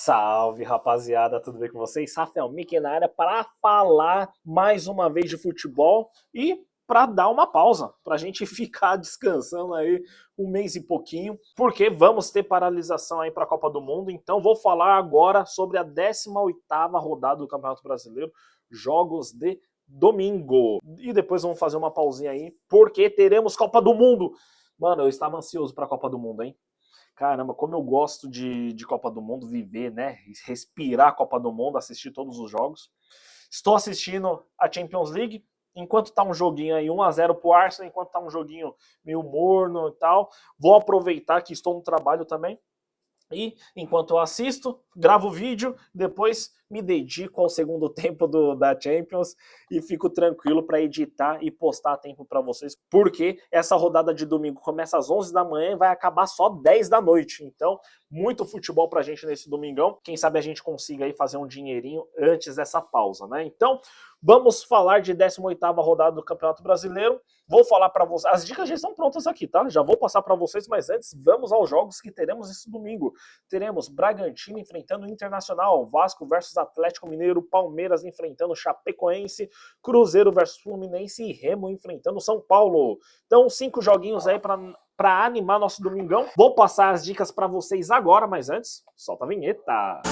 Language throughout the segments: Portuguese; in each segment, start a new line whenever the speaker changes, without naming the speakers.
Salve, rapaziada, tudo bem com vocês? Rafael Mickey na área para falar mais uma vez de futebol e para dar uma pausa, para a gente ficar descansando aí um mês e pouquinho, porque vamos ter paralisação aí para a Copa do Mundo. Então vou falar agora sobre a 18ª rodada do Campeonato Brasileiro, jogos de domingo. E depois vamos fazer uma pausinha aí, porque teremos Copa do Mundo. Mano, eu estava ansioso para a Copa do Mundo, hein? Caramba, como eu gosto de Copa do Mundo, viver, né? Respirar a Copa do Mundo, assistir todos os jogos. Estou assistindo a Champions League, enquanto tá um joguinho aí 1-0 pro Arsenal, enquanto tá um joguinho meio morno e tal. Vou aproveitar que estou no trabalho também. E enquanto eu assisto, gravo o vídeo, depois me dedico ao segundo tempo da Champions e fico tranquilo para editar e postar a tempo para vocês, porque essa rodada de domingo começa às 11 da manhã e vai acabar só 10 da noite. Então, muito futebol pra gente nesse domingão. Quem sabe a gente consiga aí fazer um dinheirinho antes dessa pausa, né? Então, vamos falar de 18ª rodada do Campeonato Brasileiro. Vou falar para vocês, as dicas já estão prontas aqui, tá? Já vou passar para vocês, mas antes vamos aos jogos que teremos esse domingo. Teremos Bragantino enfrentando o Internacional, Vasco versus Atlético Mineiro, Palmeiras enfrentando Chapecoense, Cruzeiro versus Fluminense e Remo enfrentando São Paulo. Então, 5 joguinhos aí para animar nosso domingão. Vou passar as dicas para vocês agora, mas antes, solta a vinheta.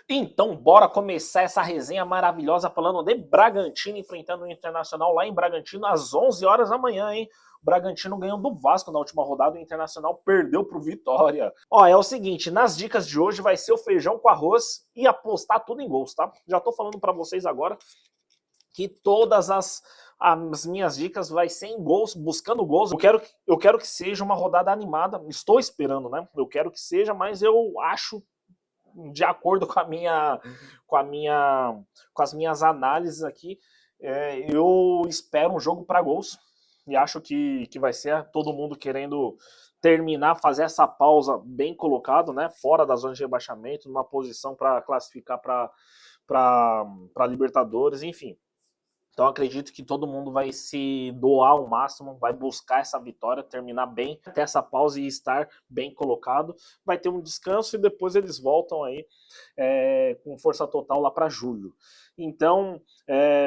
Então, bora começar essa resenha maravilhosa falando de Bragantino enfrentando o Internacional lá em Bragantino às 11 horas da manhã, hein? O Bragantino ganhou do Vasco na última rodada, o Internacional perdeu pro Vitória. Ó, é o seguinte, nas dicas de hoje vai ser o feijão com arroz e apostar tudo em gols, tá? Já tô falando para vocês agora que todas as minhas dicas vai ser em gols, buscando gols. Eu quero que seja uma rodada animada, estou esperando, né? Eu quero que seja, mas eu acho de acordo com as minhas análises aqui, eu espero um jogo para gols e acho que vai ser todo mundo querendo terminar, fazer essa pausa bem colocado, né, fora da zona de rebaixamento, numa posição para classificar para Libertadores, enfim. Então acredito que todo mundo vai se doar ao máximo, vai buscar essa vitória, terminar bem, ter essa pausa e estar bem colocado. Vai ter um descanso e depois eles voltam aí com força total lá para julho. Então,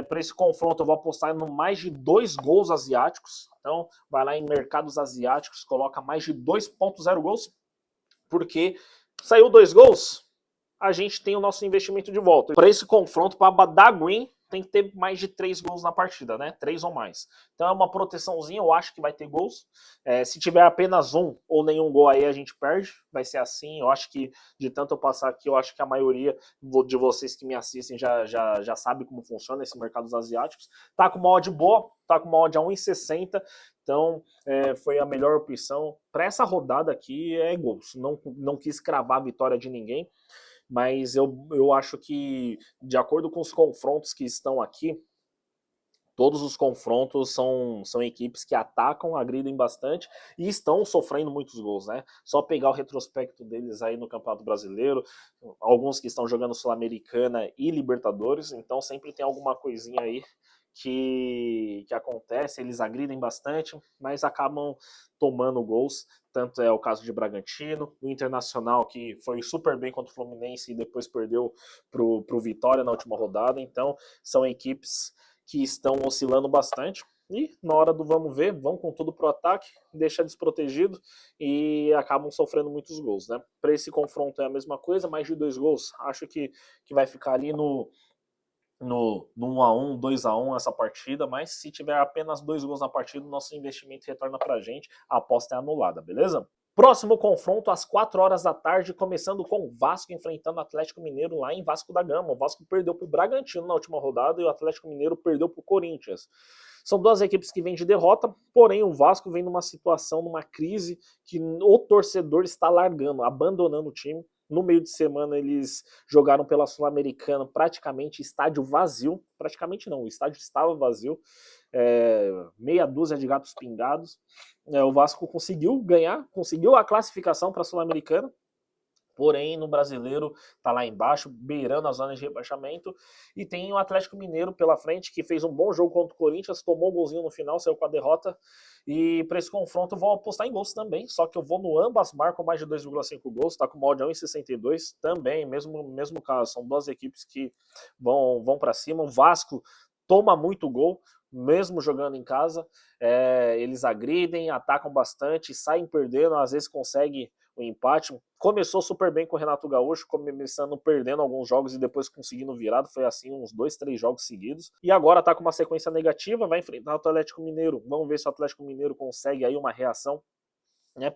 para esse confronto eu vou apostar no mais de 2 gols asiáticos. Então, vai lá em mercados asiáticos, coloca mais de 2,0 gols, porque saiu 2 gols, a gente tem o nosso investimento de volta. Para esse confronto, para dar win, tem que ter mais de 3 gols na partida, né? 3 ou mais. Então é uma proteçãozinha, eu acho que vai ter gols. Se tiver apenas um ou nenhum gol aí, a gente perde. Vai ser assim. Eu acho que, de tanto eu passar aqui, eu acho que a maioria de vocês que me assistem já sabe como funciona esse mercado dos asiáticos. Tá com uma odd boa, tá com uma odd a 1,60. Então, foi a melhor opção. Para essa rodada aqui, é gols. Não quis cravar a vitória de ninguém. Mas eu acho que, de acordo com os confrontos que estão aqui, todos os confrontos são equipes que atacam, agridem bastante e estão sofrendo muitos gols, né? Só pegar o retrospecto deles aí no Campeonato Brasileiro, alguns que estão jogando Sul-Americana e Libertadores, então sempre tem alguma coisinha aí que acontece, eles agridem bastante, mas acabam tomando gols. Tanto é o caso de Bragantino, o Internacional, que foi super bem contra o Fluminense e depois perdeu pro Vitória na última rodada. Então, são equipes que estão oscilando bastante. E na hora do vamos ver, vão com tudo pro ataque, deixa desprotegido e acabam sofrendo muitos gols, né? Para esse confronto é a mesma coisa, mais de 2 gols. Acho que vai ficar ali no 1-1, 2-1 essa partida, mas se tiver apenas 2 gols na partida, o nosso investimento retorna pra gente, a aposta é anulada, beleza? Próximo confronto às 4 horas da tarde, começando com o Vasco enfrentando o Atlético Mineiro lá em Vasco da Gama. O Vasco perdeu pro Bragantino na última rodada e o Atlético Mineiro perdeu pro Corinthians. São duas equipes que vêm de derrota, porém o Vasco vem numa situação, numa crise que o torcedor está largando, abandonando o time. No meio de semana eles jogaram pela Sul-Americana praticamente estádio vazio. Praticamente não, o estádio estava vazio. Meia dúzia de gatos pingados. O Vasco conseguiu ganhar, conseguiu a classificação para a Sul-Americana. Porém, no Brasileiro tá lá embaixo, beirando a zona de rebaixamento. E tem o Atlético Mineiro pela frente, que fez um bom jogo contra o Corinthians, tomou um golzinho no final, saiu com a derrota. E para esse confronto eu vou apostar em gols também, só que eu vou no ambas marcam mais de 2,5 gols, tá com uma odd 1,62 também, mesmo caso. São duas equipes que vão para cima. O Vasco toma muito gol, mesmo jogando em casa. Eles agridem, atacam bastante, saem perdendo, às vezes conseguem o empate. Começou super bem com o Renato Gaúcho, começando perdendo alguns jogos e depois conseguindo virado. Foi assim uns 2, 3 jogos seguidos. E agora tá com uma sequência negativa, vai enfrentar o Atlético Mineiro. Vamos ver se o Atlético Mineiro consegue aí uma reação.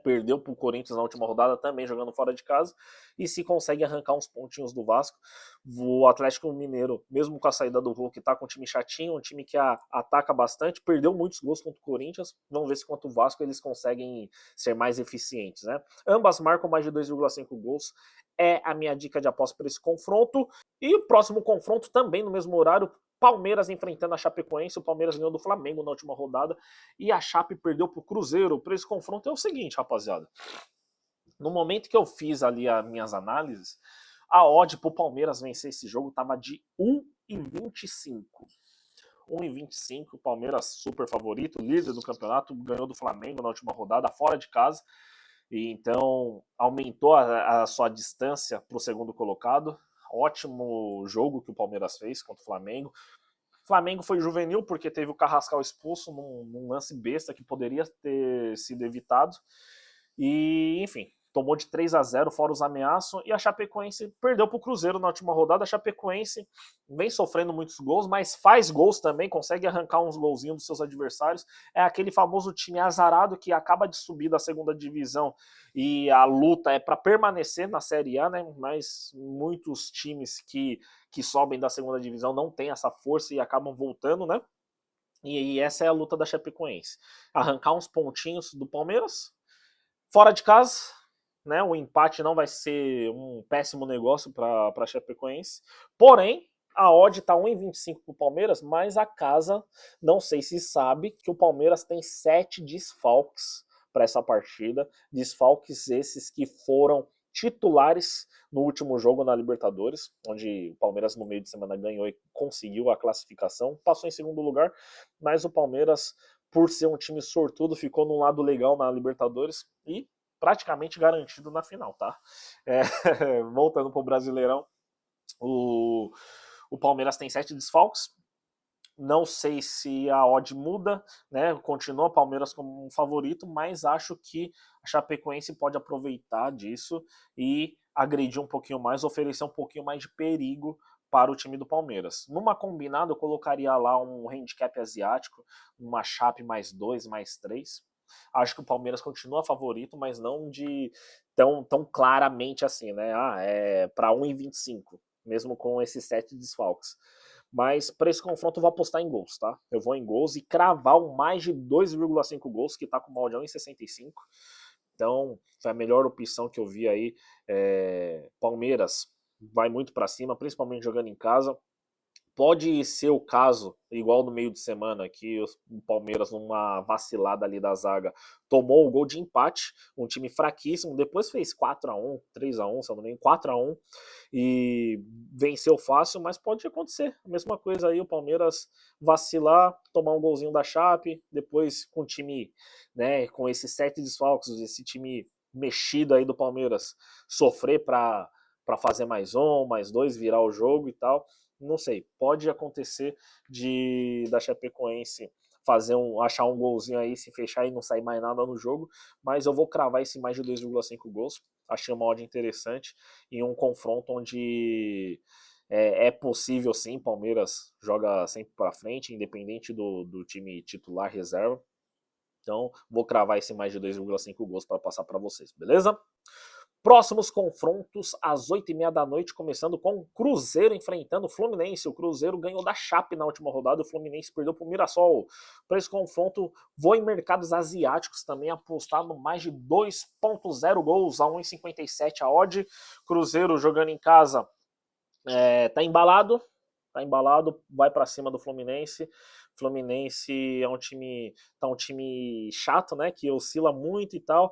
Perdeu para o Corinthians na última rodada, também jogando fora de casa, e se consegue arrancar uns pontinhos do Vasco. O Atlético Mineiro, mesmo com a saída do Hulk, tá com um time chatinho, um time que ataca bastante, perdeu muitos gols contra o Corinthians. Vamos ver se contra o Vasco eles conseguem ser mais eficientes, né? Ambas marcam mais de 2,5 gols. É a minha dica de aposta para esse confronto. E o próximo confronto também no mesmo horário, Palmeiras enfrentando a Chapecoense. O Palmeiras ganhou do Flamengo na última rodada e a Chape perdeu pro Cruzeiro. Para esse confronto é o seguinte, rapaziada. No momento que eu fiz ali as minhas análises, a odd pro Palmeiras vencer esse jogo tava de 1,25. 1,25, o Palmeiras super favorito, líder do campeonato, ganhou do Flamengo na última rodada, fora de casa. E então aumentou a sua distância para o segundo colocado. Ótimo jogo que o Palmeiras fez contra o Flamengo. O Flamengo foi juvenil porque teve o Carrascal expulso num lance besta que poderia ter sido evitado. E, enfim, tomou de 3-0 fora os ameaços. E a Chapecoense perdeu para o Cruzeiro na última rodada. A Chapecoense vem sofrendo muitos gols, mas faz gols também, consegue arrancar uns golzinhos dos seus adversários. É aquele famoso time azarado que acaba de subir da segunda divisão e a luta é para permanecer na Série A, né? Mas muitos times que sobem da segunda divisão não têm essa força e acabam voltando, né? E essa é a luta da Chapecoense. Arrancar uns pontinhos do Palmeiras, fora de casa, né? O empate não vai ser um péssimo negócio para a Chapecoense. Porém, a odd está 1,25 para o Palmeiras, mas a casa, não sei se sabe, que o Palmeiras tem 7 desfalques para essa partida. Desfalques esses que foram titulares no último jogo na Libertadores, onde o Palmeiras no meio de semana ganhou e conseguiu a classificação. Passou em segundo lugar, mas o Palmeiras, por ser um time sortudo, ficou num lado legal na Libertadores e praticamente garantido na final, tá? Voltando pro Brasileirão, o Palmeiras tem 7 desfalques. Não sei se a odd muda, né? Continua o Palmeiras como um favorito, mas acho que a Chapecoense pode aproveitar disso e agredir um pouquinho mais, oferecer um pouquinho mais de perigo para o time do Palmeiras. Numa combinada, eu colocaria lá um handicap asiático, uma Chape mais 2, mais 3. Acho que o Palmeiras continua favorito, mas não de tão claramente assim, né? É para 1,25, mesmo com esses 7 desfalques. Mas para esse confronto eu vou apostar em gols, tá? Eu vou em gols e cravar um mais de 2,5 gols, que tá com uma odd em 65. Então, foi a melhor opção que eu vi aí. Palmeiras vai muito para cima, principalmente jogando em casa. Pode ser o caso, igual no meio de semana, que o Palmeiras, numa vacilada ali da zaga, tomou o gol de empate, um time fraquíssimo, depois fez 4-1, 3-1, se eu não me engano, 4-1, e venceu fácil, mas pode acontecer. A mesma coisa aí, o Palmeiras vacilar, tomar um golzinho da Chape, depois com o time, né, com esses 7 desfalques, esse time mexido aí do Palmeiras, sofrer para fazer mais um, mais dois, virar o jogo e tal. Não sei, pode acontecer da Chapecoense achar um golzinho aí, se fechar e não sair mais nada no jogo, mas eu vou cravar esse mais de 2,5 gols. Achei uma odd interessante em um confronto onde é possível sim, Palmeiras joga sempre para frente, independente do time titular reserva. Então, vou cravar esse mais de 2,5 gols para passar para vocês, beleza? Próximos confrontos às 8h30 da noite, começando com o Cruzeiro enfrentando o Fluminense. O Cruzeiro ganhou da Chape na última rodada, o Fluminense perdeu para o Mirassol. Para esse confronto, vou em mercados asiáticos também, apostar no mais de 2,0 gols, a 1,57 a odd. Cruzeiro jogando em casa, tá embalado, vai para cima do Fluminense. Fluminense é um time chato, né, que oscila muito e tal.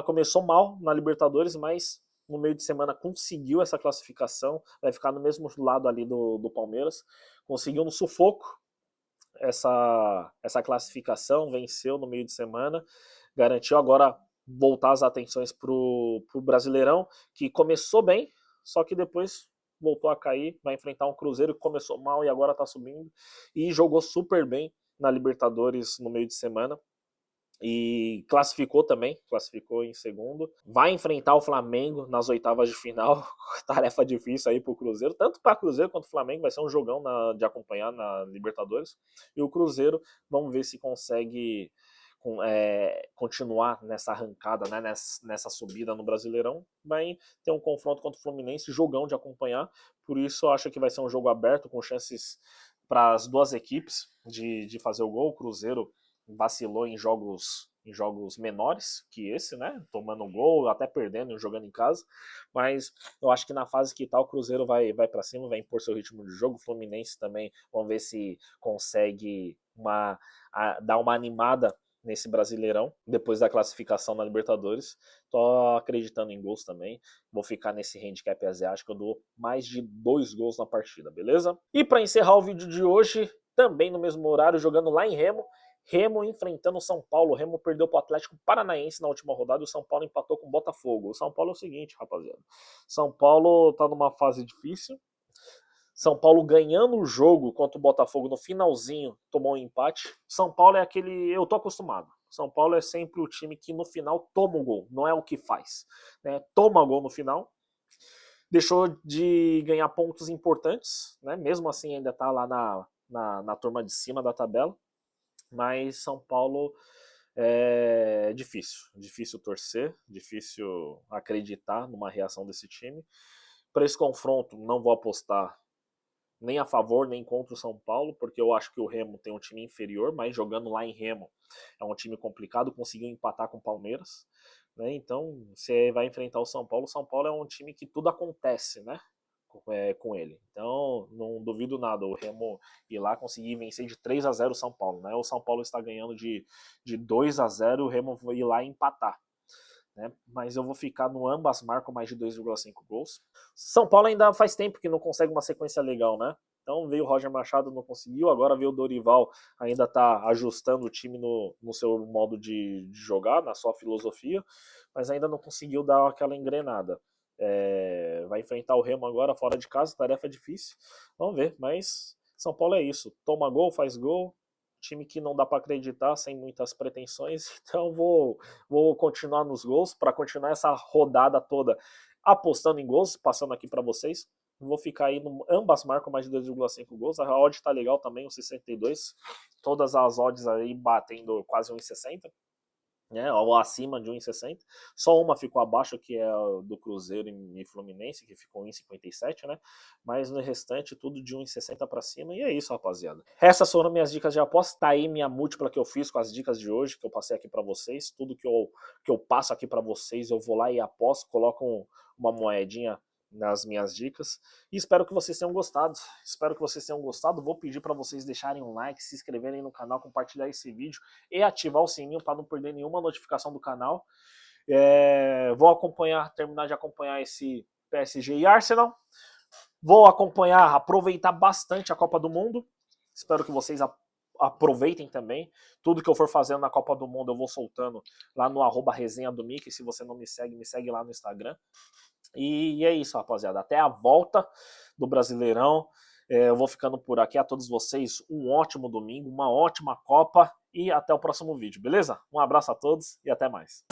Começou mal na Libertadores, mas no meio de semana conseguiu essa classificação, vai ficar no mesmo lado ali do Palmeiras, conseguiu no sufoco essa classificação, venceu no meio de semana, garantiu agora voltar as atenções pro Brasileirão, que começou bem, só que depois voltou a cair, vai enfrentar um Cruzeiro que começou mal e agora tá subindo, e jogou super bem na Libertadores no meio de semana, e classificou também, classificou em segundo. Vai enfrentar o Flamengo nas oitavas de final, tarefa difícil aí pro Cruzeiro, tanto para Cruzeiro quanto Flamengo, vai ser um jogão de acompanhar na Libertadores. E o Cruzeiro, vamos ver se consegue continuar nessa arrancada, né, nessa subida no Brasileirão. Vai ter um confronto contra o Fluminense, jogão de acompanhar, por isso eu acho que vai ser um jogo aberto, com chances para as duas equipes de fazer o gol. O Cruzeiro vacilou em jogos menores que esse, né? Tomando gol, até perdendo, jogando em casa. Mas eu acho que na fase que tá, o Cruzeiro vai para cima, vai impor seu ritmo de jogo. O Fluminense também, vamos ver se consegue dar uma animada nesse Brasileirão, depois da classificação na Libertadores. Tô acreditando em gols também. Vou ficar nesse handicap asiático, eu dou mais de 2 gols na partida, beleza? E para encerrar o vídeo de hoje, também no mesmo horário, jogando lá em Remo, Remo enfrentando o São Paulo. O Remo perdeu para o Atlético Paranaense na última rodada e o São Paulo empatou com o Botafogo. O São Paulo é o seguinte, rapaziada. São Paulo tá numa fase difícil. São Paulo ganhando o jogo contra o Botafogo no finalzinho, tomou um empate. São Paulo é aquele... Eu tô acostumado. São Paulo é sempre o time que no final toma o gol, não é o que faz, né? Toma gol no final. Deixou de ganhar pontos importantes, né? Mesmo assim ainda tá lá na turma de cima da tabela. Mas São Paulo é difícil torcer, difícil acreditar numa reação desse time. Para esse confronto, não vou apostar nem a favor nem contra o São Paulo, porque eu acho que o Remo tem um time inferior, mas jogando lá em Remo é um time complicado, conseguiu empatar com o Palmeiras, né? Então, você vai enfrentar o São Paulo é um time que tudo acontece, né? Com ele. Então, não duvido nada o Remo ir lá conseguir vencer de 3-0 o São Paulo, né? O São Paulo está ganhando de 2-0, o Remo vai ir lá e empatar, né? Mas eu vou ficar no ambas marcam mais de 2,5 gols. São Paulo ainda faz tempo que não consegue uma sequência legal, né? Então veio o Roger Machado, não conseguiu, agora veio o Dorival, ainda está ajustando o time no seu modo de jogar, na sua filosofia, mas ainda não conseguiu dar aquela engrenada. Vai enfrentar o Remo agora fora de casa, tarefa difícil, vamos ver, mas São Paulo é isso, toma gol, faz gol, time que não dá para acreditar, sem muitas pretensões, então vou continuar nos gols, para continuar essa rodada toda apostando em gols, passando aqui para vocês. Vou ficar aí, ambas marcam mais de 2,5 gols, a odd tá legal também, 1,62, todas as odds aí batendo quase 1,60, né, ou acima de 1,60. Só uma ficou abaixo, que é do Cruzeiro e Fluminense, que ficou 1,57, né? Mas no restante, tudo de 1,60 para cima. E é isso, rapaziada. Essas foram minhas dicas de aposta. Tá aí minha múltipla que eu fiz com as dicas de hoje, que eu passei aqui para vocês. Tudo que eu passo aqui para vocês, eu vou lá e aposto, coloco uma moedinha nas minhas dicas, e espero que vocês tenham gostado. Vou pedir para vocês deixarem um like, se inscreverem no canal, compartilhar esse vídeo e ativar o sininho para não perder nenhuma notificação do canal. Vou terminar de acompanhar esse PSG e Arsenal. Vou aproveitar bastante a Copa do Mundo. Espero que vocês aproveitem também. Tudo que eu for fazendo na Copa do Mundo eu vou soltando lá no @resenha do Mickey. Se você não me segue lá no Instagram. E é isso, rapaziada. Até a volta do Brasileirão. Eu vou ficando por aqui. A todos vocês, um ótimo domingo, uma ótima Copa e até o próximo vídeo, beleza? Um abraço a todos e até mais.